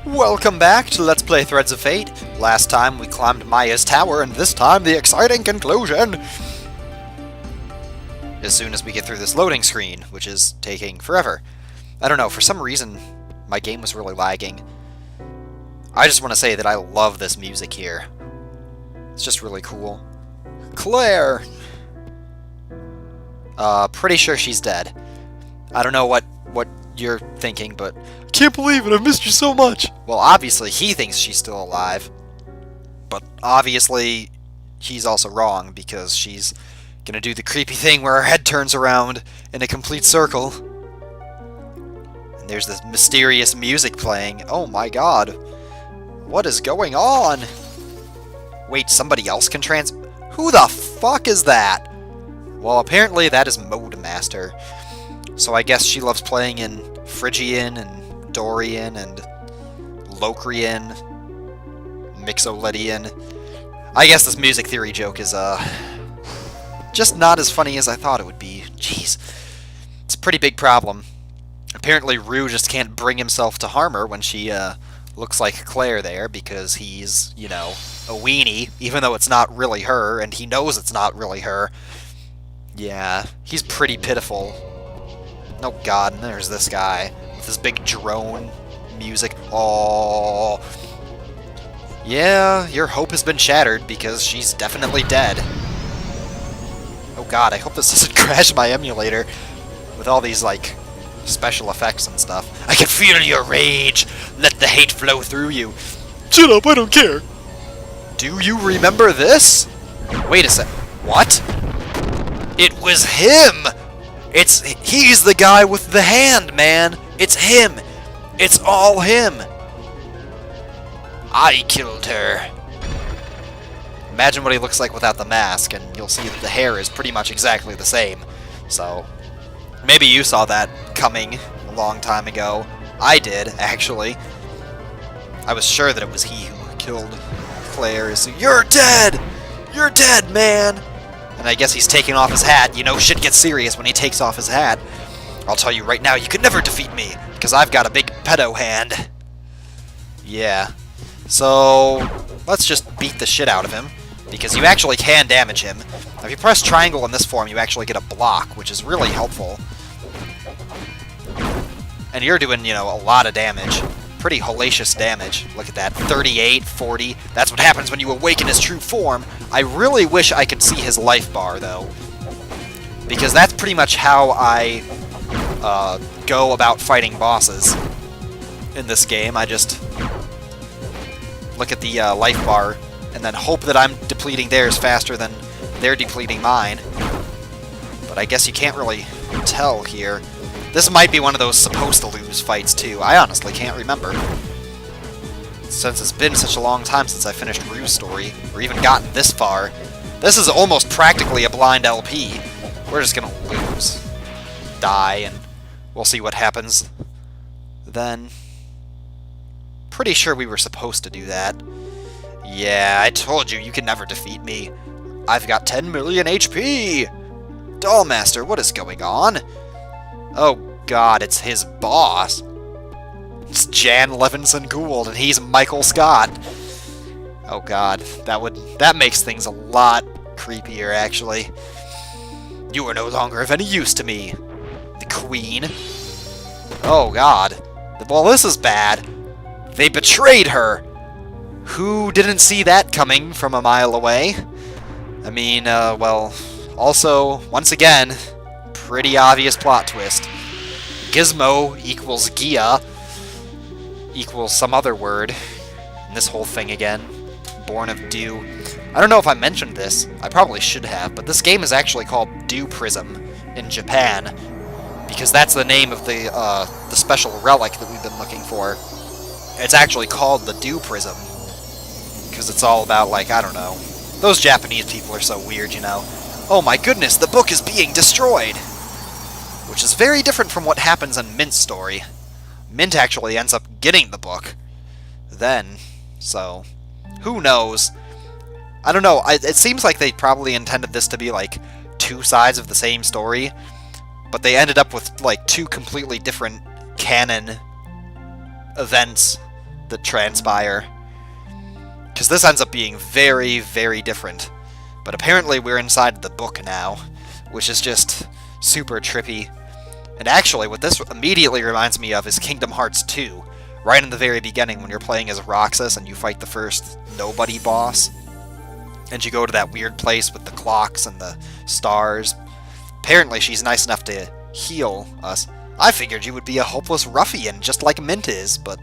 Welcome back to Let's Play Threads of Fate. Last time we climbed Maya's tower, and this time the exciting conclusion! As soon as we get through this loading screen, which is taking forever. I don't know, for some reason, my game was really lagging. I just want to say that I love this music here. It's just really cool. Claire! Pretty sure she's dead. I don't know what you're thinking, but I can't believe it, I've missed you so much! Well, obviously he thinks she's still alive, but obviously he's also wrong, because she's gonna do the creepy thing where her head turns around in a complete circle. And there's this mysterious music playing. Oh my god. What is going on? Wait, somebody else can Who the fuck is that? Well, apparently that is Mode Master. So I guess she loves playing in Phrygian and Dorian and Locrian, Mixolydian. I guess this music theory joke is, just not as funny as I thought it would be. Jeez. It's a pretty big problem. Apparently Rue just can't bring himself to harm her when she, looks like Claire there, because he's, you know, a weenie, even though it's not really her, and he knows it's not really her. Yeah, he's pretty pitiful. Oh god, and there's this guy with this big drone music. Oh. Yeah, your hope has been shattered because she's definitely dead. Oh god, I hope this doesn't crash my emulator with all these, like, special effects and stuff. I can feel your rage! Let the hate flow through you! Shut up, I don't care! Do you remember this? Wait a sec. What? It was him! He's the guy with the hand, man! It's him! It's all him! I killed her. Imagine what he looks like without the mask, and you'll see that the hair is pretty much exactly the same. So, maybe you saw that coming a long time ago. I did, actually. I was sure that it was he who killed Claire. So, you're dead! You're dead, man! And I guess he's taking off his hat. You know, shit gets serious when he takes off his hat. I'll tell you right now, you can never defeat me, because I've got a big pedo hand. Yeah. So, let's just beat the shit out of him, because you actually can damage him. If you press triangle in this form, you actually get a block, which is really helpful. And you're doing, you know, a lot of damage. Pretty hellacious damage. Look at that. 38, 40. That's what happens when you awaken his true form. I really wish I could see his life bar, though. Because that's pretty much how I go about fighting bosses in this game. I just look at the life bar and then hope that I'm depleting theirs faster than they're depleting mine. But I guess you can't really tell here. This might be one of those supposed to lose fights, too. I honestly can't remember. Since it's been such a long time since I finished Rue's story, or even gotten this far. This is almost practically a blind LP. We're just gonna lose. Die, and we'll see what happens then. Pretty sure we were supposed to do that. Yeah, I told you, you can never defeat me. I've got 10 million HP! Dollmaster, what is going on? Oh god, it's his boss. It's Jan Levinson Gould, and he's Michael Scott. Oh god, that makes things a lot creepier, actually. You are no longer of any use to me, the Queen. Oh god. Well, this is bad. They betrayed her! Who didn't see that coming from a mile away? I mean, well, also, once again, pretty obvious plot twist. Gizmo equals Gia equals some other word. And this whole thing again. Born of Dew. I don't know if I mentioned this. I probably should have, but this game is actually called Dew Prism in Japan. Because that's the name of the special relic that we've been looking for. It's actually called the Dew Prism. Because it's all about, like, I don't know. Those Japanese people are so weird, you know. Oh my goodness, the book is being destroyed! Which is very different from what happens in Mint's story. Mint actually ends up getting the book then, so who knows? I don't know, it seems like they probably intended this to be like two sides of the same story, but they ended up with like two completely different canon events that transpire. Because this ends up being very, very different. But apparently we're inside the book now, which is just super trippy. And actually, what this immediately reminds me of is Kingdom Hearts 2. Right in the very beginning, when you're playing as Roxas and you fight the first nobody boss. And you go to that weird place with the clocks and the stars. Apparently she's nice enough to heal us. I figured you would be a hopeless ruffian, just like Mint is, but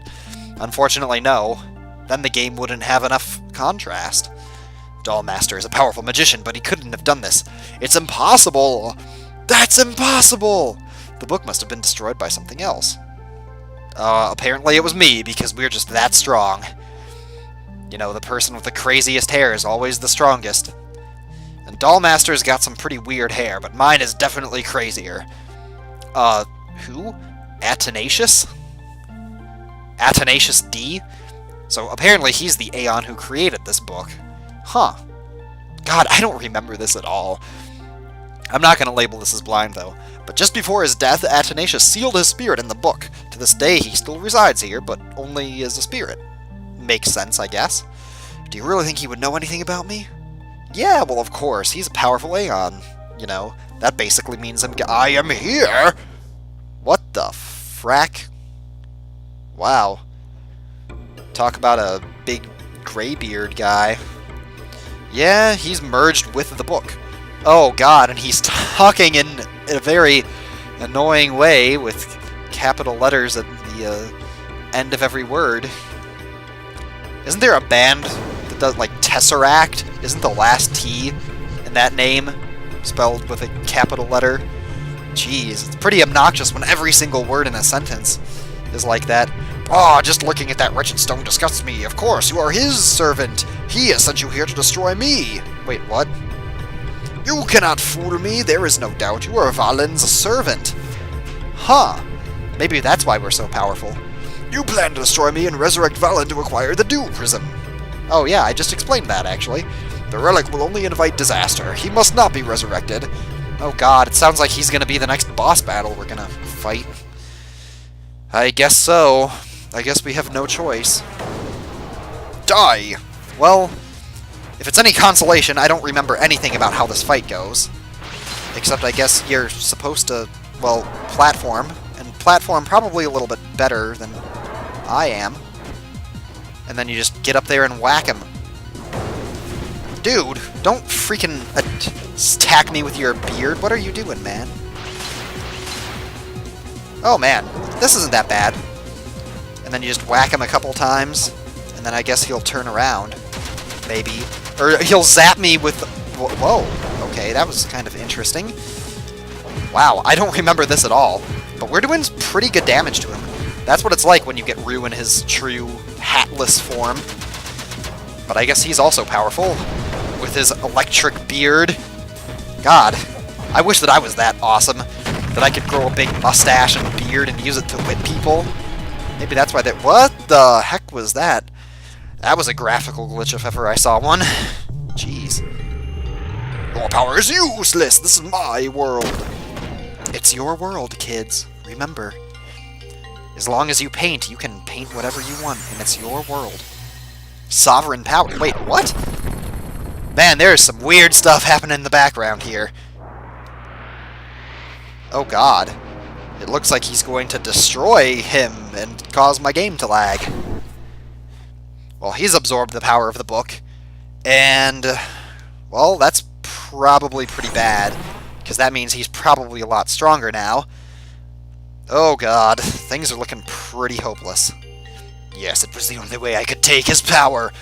unfortunately no. Then the game wouldn't have enough contrast. Dollmaster is a powerful magician, but he couldn't have done this. It's impossible! That's impossible! The book must have been destroyed by something else. Apparently it was me, because we're just that strong. You know, the person with the craziest hair is always the strongest. And Dollmaster's got some pretty weird hair, but mine is definitely crazier. Who? Atanacious? Atanacious D? So apparently he's the Aeon who created this book. Huh. God, I don't remember this at all. I'm not going to label this as blind, though. But just before his death, Atanacious sealed his spirit in the book. To this day, he still resides here, but only as a spirit. Makes sense, I guess. Do you really think he would know anything about me? Yeah, well, of course. He's a powerful Aeon. You know, that basically means I am here! What the frack? Wow. Talk about a big graybeard guy. Yeah, he's merged with the book. Oh god, and he's talking in a very annoying way with capital letters at the end of every word. Isn't there a band that does, like, Tesseract? Isn't the last T in that name spelled with a capital letter? Jeez, it's pretty obnoxious when every single word in a sentence is like that. Oh, just looking at that wretched stone disgusts me. Of course, you are his servant. He has sent you here to destroy me. Wait, what? You cannot fool me. There is no doubt. You are Valen's servant. Huh. Maybe that's why we're so powerful. You plan to destroy me and resurrect Valon to acquire the Dew Prism. Oh yeah, I just explained that, actually. The relic will only invite disaster. He must not be resurrected. Oh god, it sounds like he's gonna be the next boss battle we're gonna fight. I guess so. I guess we have no choice. Die! Well, if it's any consolation, I don't remember anything about how this fight goes. Except I guess you're supposed to, well, platform. And platform probably a little bit better than I am. And then you just get up there and whack him. Dude, don't freaking attack me with your beard. What are you doing, man? Oh man, this isn't that bad. And then you just whack him a couple times, and then I guess he'll turn around. Maybe. Or he'll zap me with... Whoa. Okay, that was kind of interesting. Wow, I don't remember this at all. But we're doing pretty good damage to him. That's what it's like when you get RUE in his true hatless form. But I guess he's also powerful. With his electric beard. God, I wish that I was that awesome. That I could grow a big mustache and beard and use it to whip people. Maybe that's why that... What the heck was that? That was a graphical glitch if ever I saw one. Jeez. Your power is useless! This is my world! It's your world, kids. Remember. As long as you paint, you can paint whatever you want, and it's your world. Sovereign power... Wait, what? Man, there's some weird stuff happening in the background here. Oh god. It looks like he's going to destroy him and cause my game to lag. Well, he's absorbed the power of the book. And, well, that's probably pretty bad. Because that means he's probably a lot stronger now. Oh god, things are looking pretty hopeless. Yes, it was the only way I could take his power.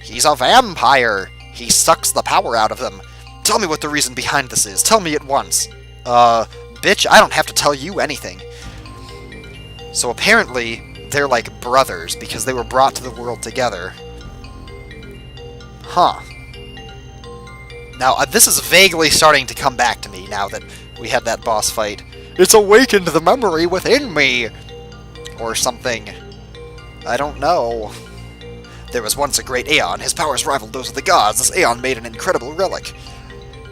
He's a vampire. He sucks the power out of them. Tell me what the reason behind this is. Tell me at once. Bitch, I don't have to tell you anything. So apparently, they're like brothers, because they were brought to the world together. Huh. Now, this is vaguely starting to come back to me, now that we had that boss fight. It's awakened the memory within me! Or something. I don't know. There was once a great Aeon. His powers rivaled those of the gods. This Aeon made an incredible relic.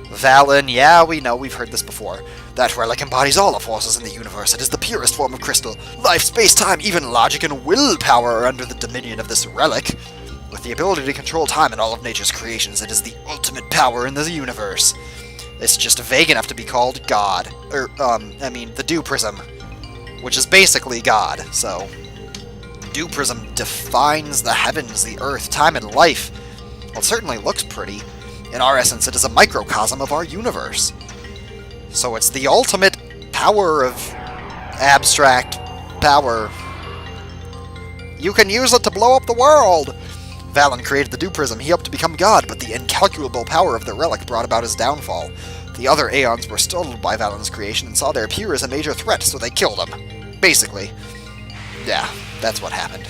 Valon, yeah, we know, we've heard this before. That relic embodies all the forces in the universe. It is the purest form of crystal. Life, space, time, even logic and willpower are under the dominion of this relic. With the ability to control time in all of nature's creations, it is the ultimate power in the universe. It's just vague enough to be called God. The Dew Prism, which is basically God, so... Dew Prism defines the heavens, the earth, time, and life. Well, it certainly looks pretty. In our essence, it is a microcosm of our universe. So it's the ultimate power of abstract power. You can use it to blow up the world! Valon created the Dew Prism. He hoped to become God, but the incalculable power of the relic brought about his downfall. The other Aeons were startled by Valon's creation and saw their peer as a major threat, so they killed him. Basically. Yeah, that's what happened.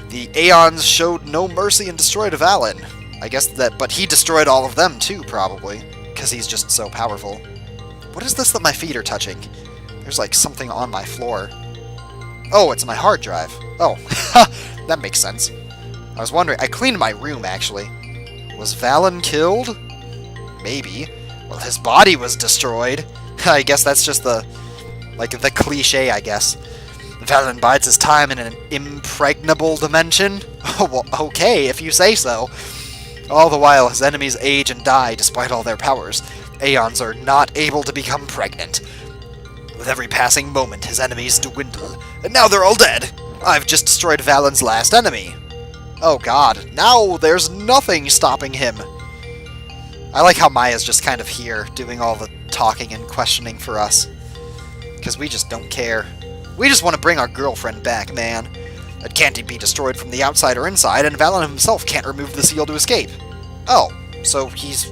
The Aeons showed no mercy and destroyed Valon. I guess that, but he destroyed all of them too, probably, because he's just so powerful. What is this that my feet are touching? There's like something on my floor. Oh, it's my hard drive. Oh, that makes sense. I was wondering, I cleaned my room, actually. Was Valon killed? Maybe. Well, his body was destroyed. I guess that's just the cliche, I guess. Valon bides his time in an impregnable dimension? Oh, well, okay, if you say so. All the while, his enemies age and die despite all their powers. Aeons are not able to become pregnant. With every passing moment, his enemies dwindle, and now they're all dead. I've just destroyed Valon's last enemy. Oh god, now there's nothing stopping him. I like how Maya's just kind of here, doing all the talking and questioning for us. Because we just don't care. We just want to bring our girlfriend back, man. It can't be destroyed from the outside or inside, and Valon himself can't remove the seal to escape. Oh, so he's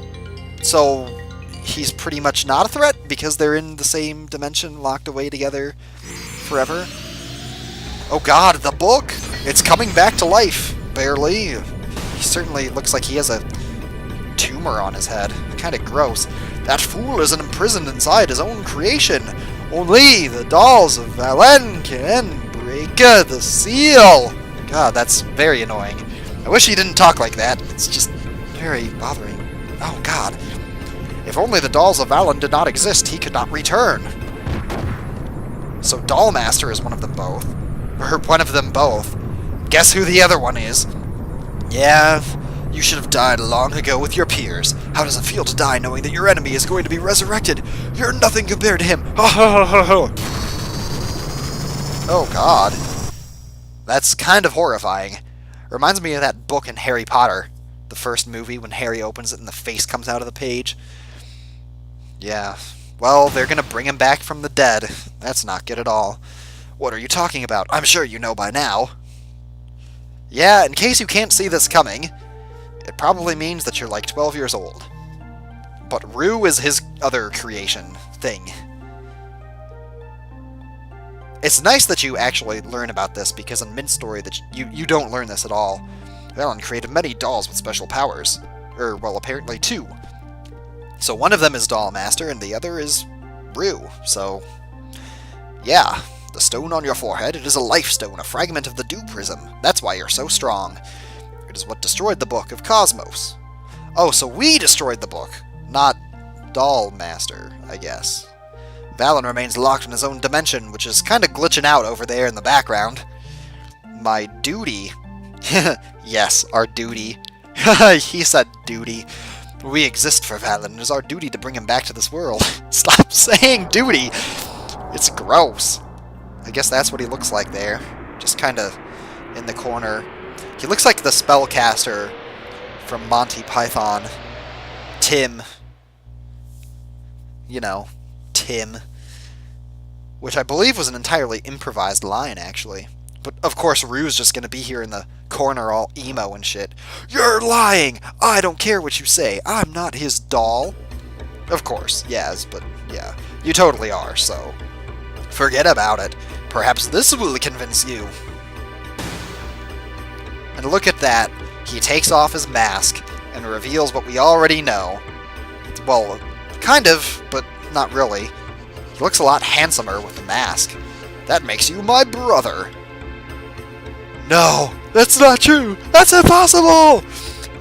pretty much not a threat because they're in the same dimension, locked away together forever? Oh god, the book! It's coming back to life, barely. He certainly looks like he has a tumor on his head. Kinda gross. That fool is imprisoned inside his own creation. Only the dolls of Valon can break the seal. God, that's very annoying. I wish he didn't talk like that. It's just very bothering. Oh god. If only the dolls of Valon did not exist, he could not return. So Dollmaster is one of them both. Or one of them both. Guess who the other one is? Yeah, you should have died long ago with your peers. How does it feel to die knowing that your enemy is going to be resurrected? You're nothing compared to him. Oh god. That's kind of horrifying. Reminds me of that book in Harry Potter. The first movie when Harry opens it and the face comes out of the page. Yeah. Well, they're gonna bring him back from the dead. That's not good at all. What are you talking about? I'm sure you know by now. Yeah, in case you can't see this coming, it probably means that you're like 12 years old. But RUE is his other creation thing. It's nice that you actually learn about this, because in Mint's story that you don't learn this at all. Valon created many dolls with special powers. Well, apparently 2. So one of them is Dollmaster, and the other is RUE. So, yeah. The stone on your forehead, it is a life stone, a fragment of the Dew Prism. That's why you're so strong. It is what destroyed the Book of Cosmos. Oh, so we destroyed the book, not Dollmaster, I guess. Valon remains locked in his own dimension, which is kind of glitching out over there in the background. My duty. Yes, our duty. He said duty. We exist for Valon. It is our duty to bring him back to this world. Stop saying duty! It's gross. I guess that's what he looks like there. Just kind of in the corner. He looks like the spellcaster from Monty Python. Tim. You know, Tim. Which I believe was an entirely improvised line, actually. But, of course, Rue's just going to be here in the corner all emo and shit. You're lying! I don't care what you say. I'm not his doll. Of course, yes, but, yeah. You totally are, so... forget about it. Perhaps this will convince you. And look at that. He takes off his mask and reveals what we already know. Well, kind of, but not really. He looks a lot handsomer with the mask. That makes you my brother. No, that's not true. That's impossible.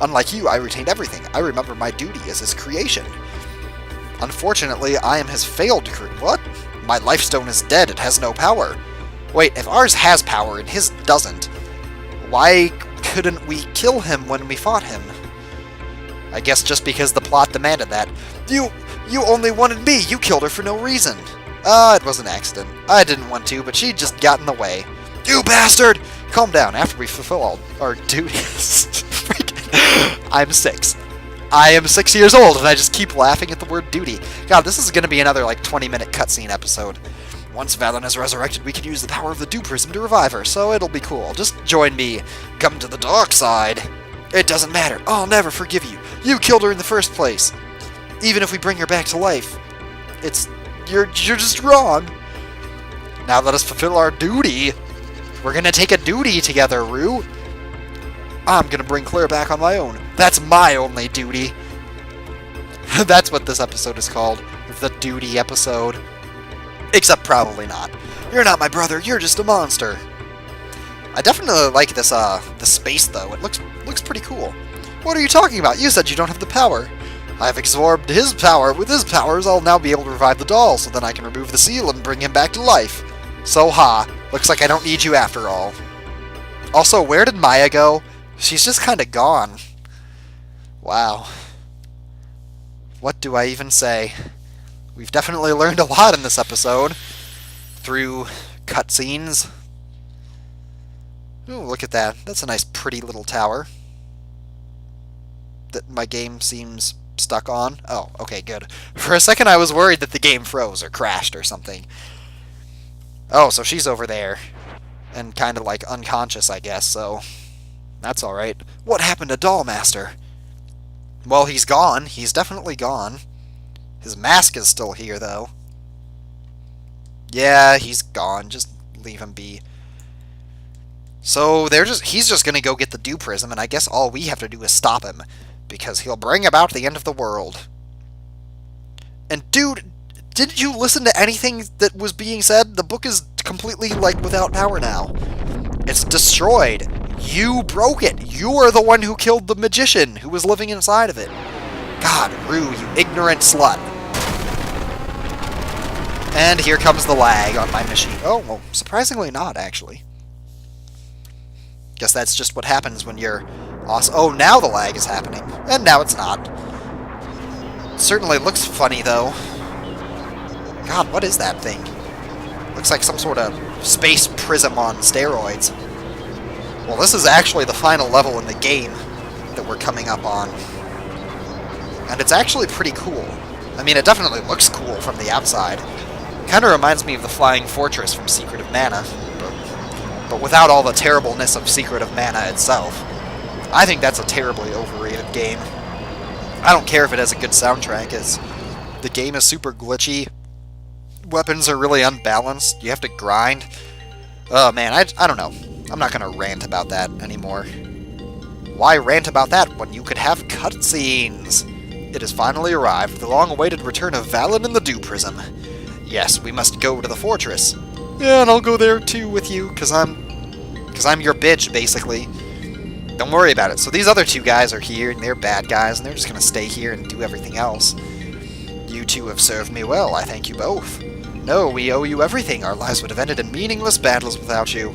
Unlike you, I retained everything. I remember my duty as his creation. Unfortunately, I am his failed crew. What? My life stone is dead. It has no power. Wait, if ours has power and his doesn't, why couldn't we kill him when we fought him? I guess just because the plot demanded that. You only wanted me. You killed her for no reason. It was an accident. I didn't want to, but she just got in the way. You bastard! Calm down. After we fulfill all our duties. I'm 6. I am 6 years old, and I just keep laughing at the word duty. God, this is going to be another, like, 20-minute cutscene episode. Once Valon is resurrected, we can use the power of the Dew Prism to revive her, so it'll be cool. Just join me. Come to the dark side. It doesn't matter. I'll never forgive you. You killed her in the first place. Even if we bring her back to life. You're just wrong. Now let us fulfill our duty. We're going to take a duty together, Rue. I'm going to bring Claire back on my own. That's my only duty. That's what this episode is called. The duty episode. Except probably not. You're not my brother, you're just a monster. I definitely like this, the space, though. It looks pretty cool. What are you talking about? You said you don't have the power. I've absorbed his power. With his powers, I'll now be able to revive the doll, so then I can remove the seal and bring him back to life. So ha. Looks like I don't need you after all. Also, where did Maya go? She's just kind of gone. Wow. What do I even say? We've definitely learned a lot in this episode. Through cutscenes. Ooh, look at that. That's a nice pretty little tower. That my game seems stuck on. Oh, okay, good. For a second I was worried that the game froze or crashed or something. Oh, so she's over there. And kind of like unconscious, I guess, so that's alright. What happened to Dollmaster? Well, he's gone. He's definitely gone. His mask is still here, though. Yeah, he's gone. Just leave him be. So he's just gonna go get the Dew Prism, and I guess all we have to do is stop him, because he'll bring about the end of the world. And dude, did you listen to anything that was being said? The book is completely, like, without power now. It's destroyed. You broke it. You are the one who killed the magician who was living inside of it. God, Rue, you ignorant slut. And here comes the lag on my machine. Oh, well, surprisingly not, actually. Guess that's just what happens when you're awesome. Oh, now the lag is happening. And now it's not. It certainly looks funny, though. God, what is that thing? Looks like some sort of space prism on steroids. Well, this is actually the final level in the game that we're coming up on. And it's actually pretty cool. I mean, it definitely looks cool from the outside. Kind of reminds me of the Flying Fortress from Secret of Mana, but without all the terribleness of Secret of Mana itself. I think that's a terribly overrated game. I don't care if it has a good soundtrack, as the game is super glitchy. Weapons are really unbalanced. You have to grind. Oh man, I don't know. I'm not going to rant about that anymore. Why rant about that when you could have cutscenes? It has finally arrived, the long-awaited return of Valon and the Dew Prism. Yes, we must go to the fortress. Yeah, and I'll go there too with you, because I'm your bitch, basically. Don't worry about it. So these other two guys are here, and they're bad guys, and they're just going to stay here and do everything else. You two have served me well, I thank you both. No, we owe you everything. Our lives would have ended in meaningless battles without you.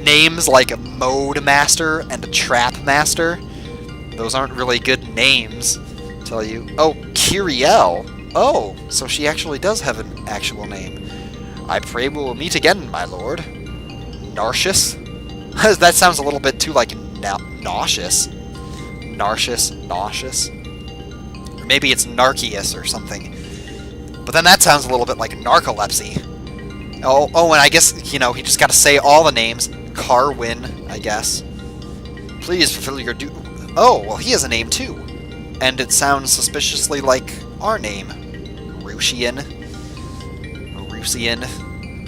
Names like a Mode Master and a Trap Master. Those aren't really good names, tell you. Oh, Kyriel. Oh, so she actually does have an actual name. I pray we will meet again, my lord. Narcissus? That sounds a little bit too like nauseous. Nauseous. Or maybe it's Narcius or something. But then that sounds a little bit like narcolepsy. Oh, and I guess, you know, he just got to say all the names. Carwin, I guess. Please fulfill your due. Oh, well, he has a name too. And it sounds suspiciously like our name. Rusian.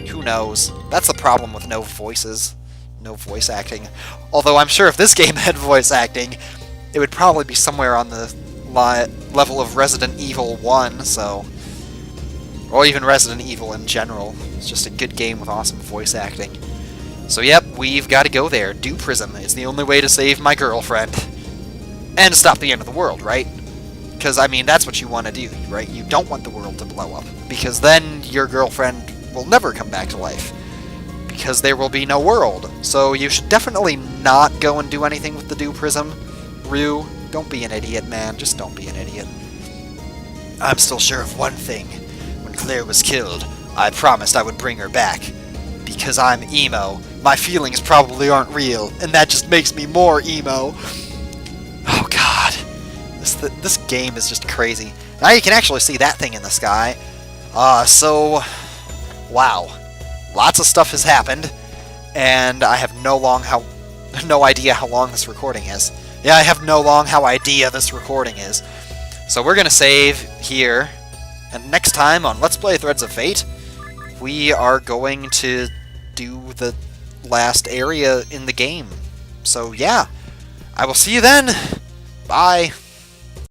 Who knows? That's the problem with no voices. No voice acting. Although I'm sure if this game had voice acting, it would probably be somewhere on the level of Resident Evil 1, so... Or even Resident Evil in general. It's just a good game with awesome voice acting. So yep, we've got to go there. Dew Prism is the only way to save my girlfriend. And stop the end of the world, right? Because, I mean, that's what you want to do, right? You don't want the world to blow up. Because then your girlfriend will never come back to life. Because there will be no world. So you should definitely not go and do anything with the Dew Prism. Rue, don't be an idiot, man. Just don't be an idiot. I'm still sure of one thing. When Claire was killed, I promised I would bring her back. Because I'm emo. My feelings probably aren't real, and that just makes me more emo. Oh god. This game is just crazy. Now you can actually see that thing in the sky. So... wow. Lots of stuff has happened, and I have no idea how long this recording is. Yeah, I have no idea this recording is. So we're gonna save here, and next time on Let's Play Threads of Fate, we are going to do the last area in the game. So yeah, I will see you then. Bye.